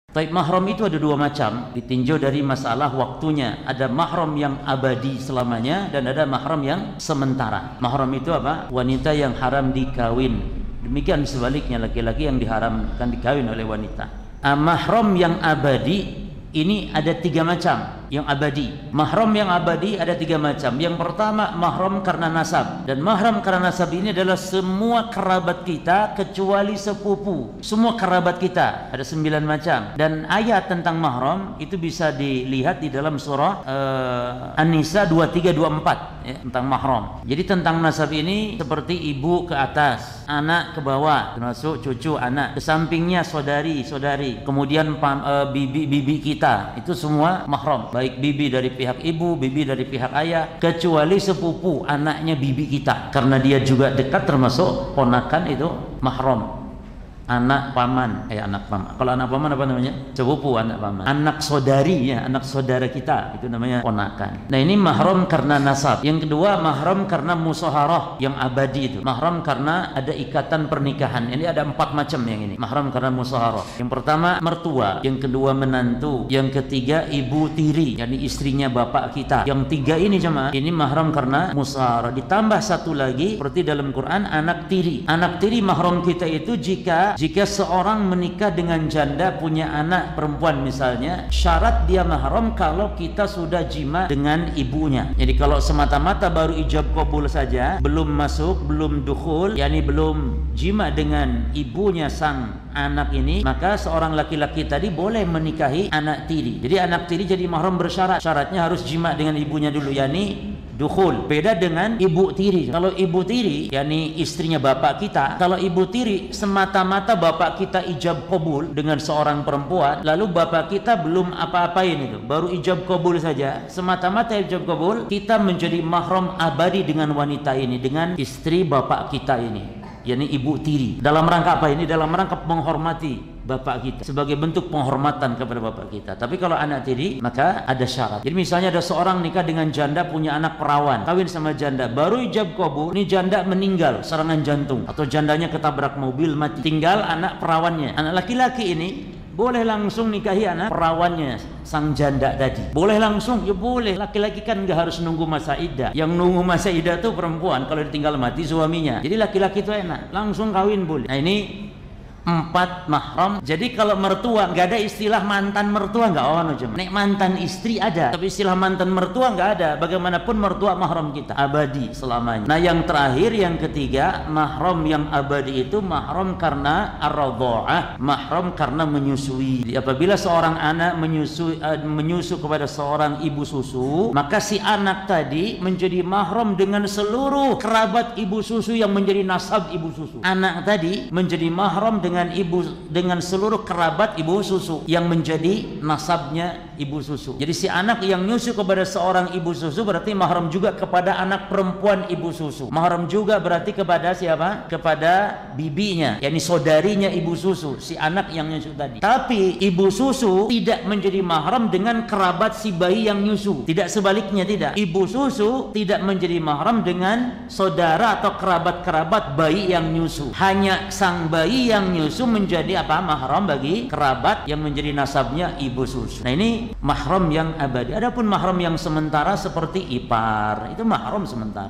Taib mahram itu ada dua macam, ditinjau dari masalah waktunya. Ada mahram yang abadi selamanya dan ada mahram yang sementara. Mahram itu apa? Wanita yang haram dikawin. Demikian sebaliknya, laki-laki yang diharamkan dikawin oleh wanita. Mahram yang abadi ini ada tiga macam. Yang abadi, mahram yang abadi ada tiga macam. Yang pertama, mahram karena nasab. Dan mahram karena nasab ini adalah semua kerabat kita kecuali sepupu. Semua kerabat kita, ada 9 macam. Dan ayat tentang mahram itu bisa dilihat di dalam surah An-Nisa 23-24 ya, tentang mahram. Jadi tentang nasab ini seperti ibu ke atas, anak ke bawah, termasuk cucu, anak, ke sampingnya saudari, kemudian bibi kita, itu semua mahram. Baik bibi dari pihak ibu, bibi dari pihak ayah, kecuali sepupu, anaknya bibi kita, karena dia juga dekat, termasuk ponakan, itu mahram. Anak paman, anak paman. Kalau anak paman apa namanya? Sepupu, anak paman. Anak saudari ya, anak saudara kita, itu namanya ponakan. Nah, ini mahram karena nasab. Yang kedua, mahram karena musaharah yang abadi itu. Mahram karena ada ikatan pernikahan. Ini ada 4 macam yang ini. Mahram karena musaharah. Yang pertama mertua, yang kedua menantu, yang ketiga ibu tiri, yakni istrinya bapak kita. Yang tiga ini jemaah, ini mahram karena musaharah. Ditambah satu lagi seperti dalam Quran, anak tiri. Anak tiri mahram kita itu jika seorang menikah dengan janda punya anak perempuan misalnya, syarat dia mahram kalau kita sudah jima dengan ibunya. Jadi kalau semata-mata baru ijab qabul saja, belum masuk, belum dukhul, yakni belum jima dengan ibunya sang anak ini, maka seorang laki-laki tadi boleh menikahi anak tiri. Jadi anak tiri jadi mahram bersyarat. Syaratnya harus jima dengan ibunya dulu, yakni dukhul. Beda dengan ibu tiri. Kalau ibu tiri, yakni istrinya bapak kita, kalau ibu tiri semata-mata bapak kita ijab qabul dengan seorang perempuan, lalu bapak kita belum apa-apain itu, baru ijab qabul saja, semata-mata ijab qabul, kita menjadi mahram abadi dengan wanita ini, dengan istri bapak kita ini, yakni ibu tiri. Dalam rangka apa ini? Dalam rangka menghormati bapak kita, sebagai bentuk penghormatan kepada bapak kita. Tapi kalau anak tiri, maka ada syarat. Jadi misalnya ada seorang nikah dengan janda, punya anak perawan, kawin sama janda, baru ijab qabul, ini janda meninggal serangan jantung atau jandanya ketabrak mobil mati, tinggal anak perawannya. Anak laki-laki ini boleh langsung nikahi anak perawannya sang janda tadi. Boleh langsung? Ya boleh. Laki-laki kan nggak harus nunggu masa iddah. Yang nunggu masa iddah tuh perempuan kalau ditinggal mati suaminya. Jadi laki-laki itu enak, langsung kawin boleh. Nah, ini 4 mahram. Jadi kalau mertua, nggak ada istilah mantan mertua, nggak ono cuma. Nek mantan istri ada, tapi istilah mantan mertua nggak ada. Bagaimanapun mertua mahram kita abadi selamanya. Nah, yang terakhir, yang ketiga, mahram yang abadi itu mahram karena ar-radha'ah, mahram karena menyusui. Jadi apabila seorang anak menyusu kepada seorang ibu susu, maka si anak tadi menjadi mahram dengan seluruh kerabat ibu susu yang menjadi nasab ibu susu. Anak tadi menjadi mahram dengan seluruh kerabat ibu susu yang menjadi nasabnya ibu susu. Jadi si anak yang nyusu kepada seorang ibu susu berarti mahram juga kepada anak perempuan ibu susu. Mahram juga berarti kepada siapa? Kepada bibinya, yakni saudarinya ibu susu, si anak yang nyusu tadi. Tapi ibu susu tidak menjadi mahram dengan kerabat si bayi yang nyusu. Tidak, sebaliknya tidak. Ibu susu tidak menjadi mahram dengan saudara atau kerabat-kerabat bayi yang nyusu. Hanya sang bayi yang nyusu menjadi apa? Mahram bagi kerabat yang menjadi nasabnya ibu susu. Nah, ini mahram yang abadi. Adapun mahram yang sementara seperti ipar, itu mahram sementara.